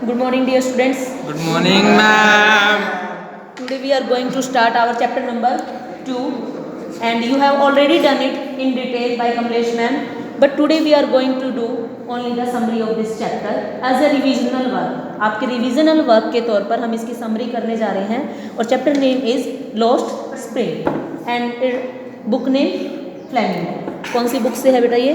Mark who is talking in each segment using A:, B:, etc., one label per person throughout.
A: Good morning, dear students.
B: Good morning, ma'am.
A: Today we are going to start our chapter number 2, and you have already done it in detail by Kamlesh ma'am. But today we are going to do only the summary of this chapter as a revisional work. आपके revisional work के तौर पर हम इसकी summary करने जा रहे हैं और chapter name is Lost Spring and book name Flamingo. कौन सी book से है बेटा ये?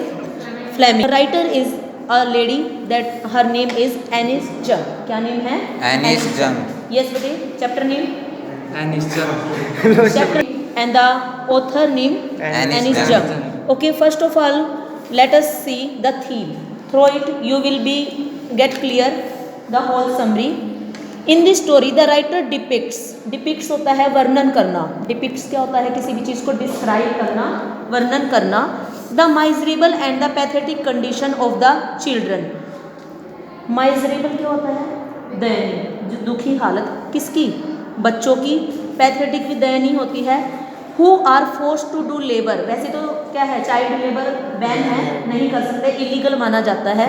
A: Flamingo. The writer is a lady that her name is Annis Jung. क्या नेम है?
B: Annis Jung.
A: Yes बेटे. Chapter name?
B: Annis Jung.
A: Chapter and the author name Annis Jung. Okay, first of all, let us see the theme. Through it, you will be get clear the whole summary. In this story, the writer depicts होता है वर्णन करना. Depicts क्या होता है? किसी भी चीज़ को describe करना, वर्णन करना. The miserable and the pathetic condition of the children. Miserable क्या होता है? दयनीय, जो दुखी हालत किसकी? बच्चों की. पैथेटिक भी दयनीय होती है. Who are forced to do labor. वैसे तो क्या है, चाइल्ड लेबर बैन है, नहीं कर सकते, इलीगल माना जाता है.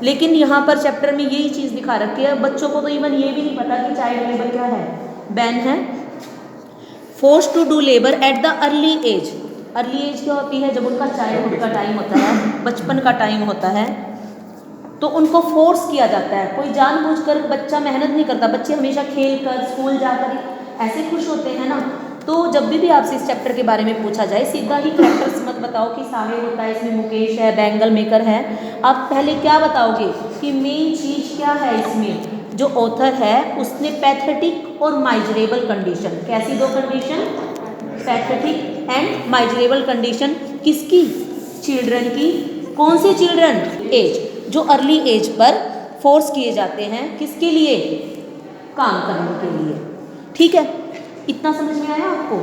A: लेकिन यहाँ पर चैप्टर में यही चीज़ दिखा रखी है. बच्चों को तो इवन ये भी नहीं पता कि चाइल्ड लेबर क्या है, बैन है. Forced to do labor at the early age. Early age क्या होती है? जब उनका चाइल्डहुड का टाइम होता है, बचपन का टाइम होता है, तो उनको फोर्स किया जाता है. कोई जानबूझकर बच्चा मेहनत नहीं करता. बच्चे हमेशा खेल कर, स्कूल जाकर ऐसे खुश होते हैं ना. तो जब भी आपसे इस चैप्टर के बारे में पूछा जाए, सीधा ही कैरेक्टर्स मत बताओ कि साहिब होता है, इसमें मुकेश है, बैंगल मेकर है. आप पहले क्या बताओगे कि मेन चीज़ क्या है इसमें? जो ऑथर है उसने पैथेटिक और माइजरेबल कंडीशन, कैसी दो condition? Pathetic and miserable condition किसकी? चिल्ड्रन की. कौन से चिल्ड्रन? एज, जो अर्ली एज पर फोर्स किए जाते हैं. किसके लिए? काम करने के लिए. ठीक है, इतना समझ में आया आपको?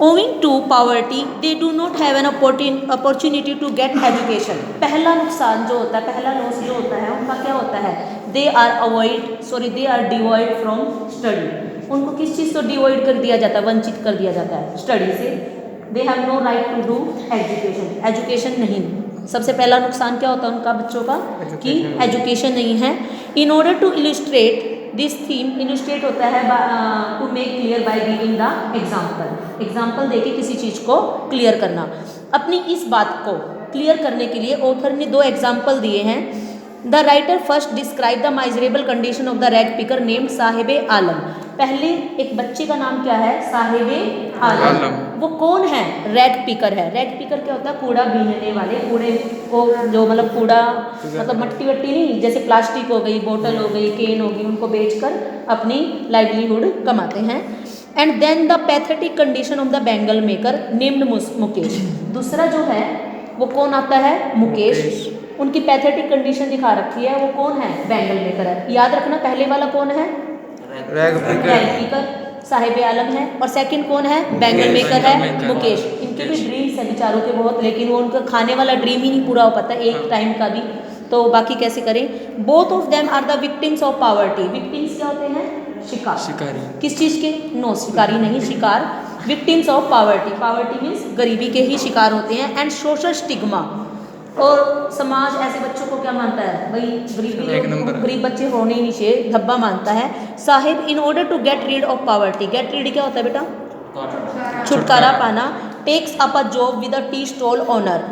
A: Owing to poverty, they do not have an opportunity to get education. पहला नुकसान जो होता है, पहला लॉस जो होता है, उनका क्या होता है? They are devoid from study. उनको किस चीज़ से डिवॉइड कर दिया जाता है? वंचित कर दिया जाता है स्टडी से. They have no right to do education. Education नहीं. सबसे पहला नुकसान क्या होता है उनका, बच्चों का, कि एजुकेशन नहीं है. In order to illustrate this theme, illustrate होता है to make clear by giving the example. Example देके किसी चीज़ को क्लियर करना. अपनी इस बात को क्लियर करने के लिए ऑथर ने दो एग्जाम्पल दिए हैं. The writer first describe the miserable condition of the rag picker named Saheb Alam. पहले एक बच्चे का नाम क्या है? साहिब आलम. वो कौन है? रैग पिकर है. रैग पिकर क्या होता है? कूड़ा बीनने वाले. कूड़े को जो मतलब कूड़ा मतलब मट्टी वट्टी नहीं, जैसे प्लास्टिक हो गई, बोतल हो गई, केन हो गई, उनको बेचकर अपनी लाइवलीहुड कमाते हैं. And then the pathetic condition of the bangle maker named Mukesh. दूसरा जो है वो कौन आता है? मुकेश. उनकी पैथेटिक कंडीशन दिखा रखी है. वो कौन है? बैंगल मेकर है. याद रखना, पहले वाला कौन है? रैग पिकर, साहिब आलम है. और सेकंड कौन है? बैंगल मेकर है, मुकेश. इनके भी ड्रीम्स है बेचारों के बहुत, लेकिन वो उनका खाने वाला ड्रीम ही नहीं पूरा हो पाता एक टाइम का भी, तो बाकी कैसे करें. Both of them are the victims of poverty. Victims क्या होते हैं? शिकारी. किस चीज़ के? नो, शिकारी नहीं, शिकार. Victims of poverty. Poverty means गरीबी के ही शिकार होते हैं. एंड सोशल स्टिग्मा, और समाज ऐसे बच्चों को क्या मानता है? भाई गरीब बच्चे होने ही नहीं चाहिए, धब्बा मानता है. Sahib in order to get rid of poverty. Get rid क्या होता है बेटा? छुटकारा पाना. Takes up a job with a tea stall owner.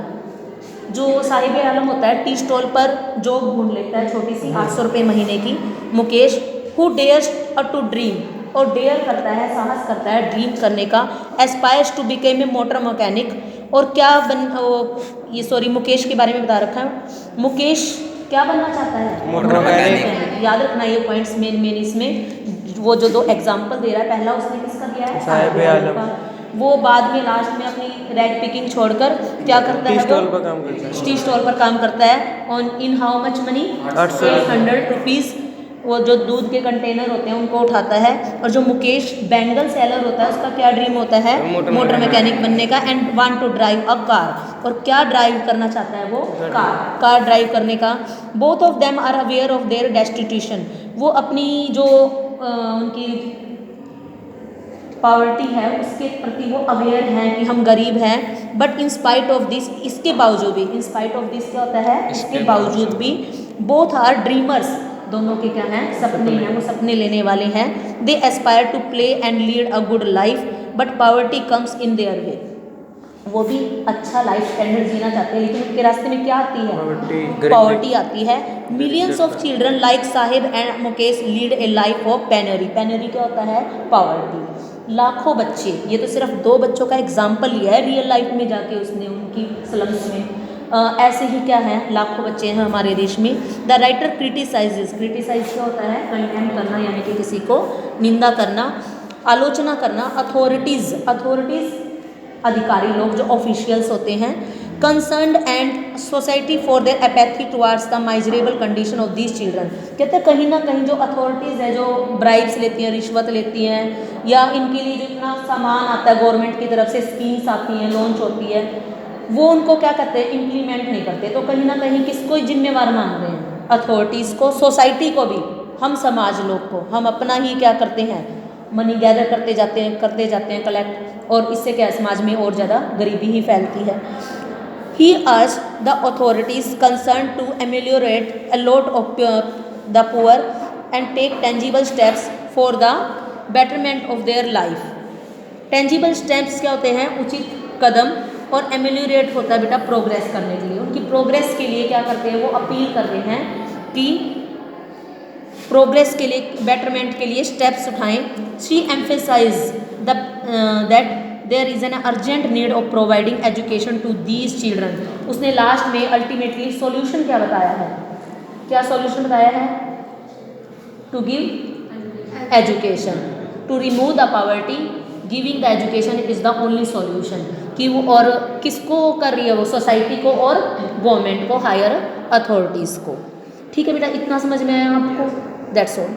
A: जो साहिब आलम होता है, टी स्टॉल पर जॉब ढूंढ लेता है, छोटी सी 800 रुपये महीने की. Mukesh who dares to dream, और डेयर करता है, साहस करता है ड्रीम करने का. Aspires to become a motor mechanic. और क्या मुकेश के बारे में बता रखा है. मुकेश क्या बनना चाहता है?
B: Motor mechanic.
A: याद रखना ये पॉइंट्स मेन इसमें. वो जो दो एग्जाम्पल दे रहा है, पहला उसने किसका दिया है?
B: साहिब आलम.
A: वो बाद में लास्ट में अपनी रैग पिकिंग छोड़कर क्या करता है? टी स्टॉल पर काम करता है. On in how much money? 800 rupees. वो जो दूध के कंटेनर होते हैं उनको उठाता है. और जो मुकेश बैंगल सेलर होता है, उसका क्या ड्रीम होता है? मोटर मैकेनिक बनने का. And want to drive a car. और क्या ड्राइव करना चाहता है वो? कार ड्राइव करने का. Both of them are aware of their destitution. वो अपनी जो उनकी पॉवर्टी है उसके प्रति वो अवेयर हैं कि हम गरीब हैं. But in spite of this, इसके बावजूद भी, इन स्पाइट ऑफ दिस क्या होता है? इसके बावजूद भी बोथ आर ड्रीमर्स. दोनों के क्या हैं, सपने हैं, वो सपने लेने वाले हैं। They aspire to play and lead a good life but poverty comes in their way. वो भी अच्छा लाइफ स्टैंडर्ड जीना चाहते हैं, लेकिन उनके रास्ते में क्या आती है, पॉवर्टी आती है। Millions of children like Saheb and Mukesh lead a life of penury. Penury क्या होता है, पॉवर्टी। लाखों बच्चे, ये तो सिर्फ 2 बच्चों का एग्जाम्पल लिया है, रियल लाइफ में जाके उसने उनकी स्लम्स में ऐसे ही क्या है, लाखों बच्चे हैं हमारे देश में। द राइटर क्रिटिसाइजेस, क्रिटिसाइज क्या होता है, कंडेम करना, यानी कि किसी को निंदा करना, आलोचना करना। अथॉरिटीज़, अथॉरिटीज़ अधिकारी लोग जो ऑफिशियल्स होते हैं। Concerned and society for their apathy towards the miserable condition of these children. कहते हैं कहीं ना कहीं जो अथॉरिटीज़ है, जो ब्राइब्स लेती हैं, रिश्वत लेती हैं, या इनके लिए जो इतना सामान आता है गवर्नमेंट की तरफ से, स्कीम्स आती हैं, लॉन्च होती है, वो उनको क्या करते हैं, इम्प्लीमेंट नहीं करते। तो कहीं ना कहीं किसको जिम्मेवार मान रहे हैं, अथॉरिटीज़ को, सोसाइटी को भी, हम समाज लोग को। हम अपना ही क्या करते हैं, मनी गैदर करते जाते हैं कलेक्ट, और इससे क्या समाज में और ज़्यादा गरीबी ही फैलती है। He urge the authorities concern to ameliorate a lot of the poor and take tangible steps for the betterment of their life. Tangible steps क्या होते हैं, उचित कदम, और एमेलियोरेट होता है बेटा प्रोग्रेस करने के लिए। उनकी प्रोग्रेस के लिए क्या करते हैं, वो अपील कर रहे हैं कि प्रोग्रेस के लिए, बेटरमेंट के लिए स्टेप्स उठाएं। She emphasise that there is an urgent need of providing education to these children. उसने लास्ट में अल्टीमेटली सॉल्यूशन क्या बताया है, क्या सॉल्यूशन बताया है, to give education, to remove the poverty, giving the education is the only solution. कि वो और किसको कर रही है, वो सोसाइटी को और गवर्नमेंट को, हायर अथॉरिटीज़ को। ठीक है बेटा, इतना समझ में आया आपको, दैट्स ऑल।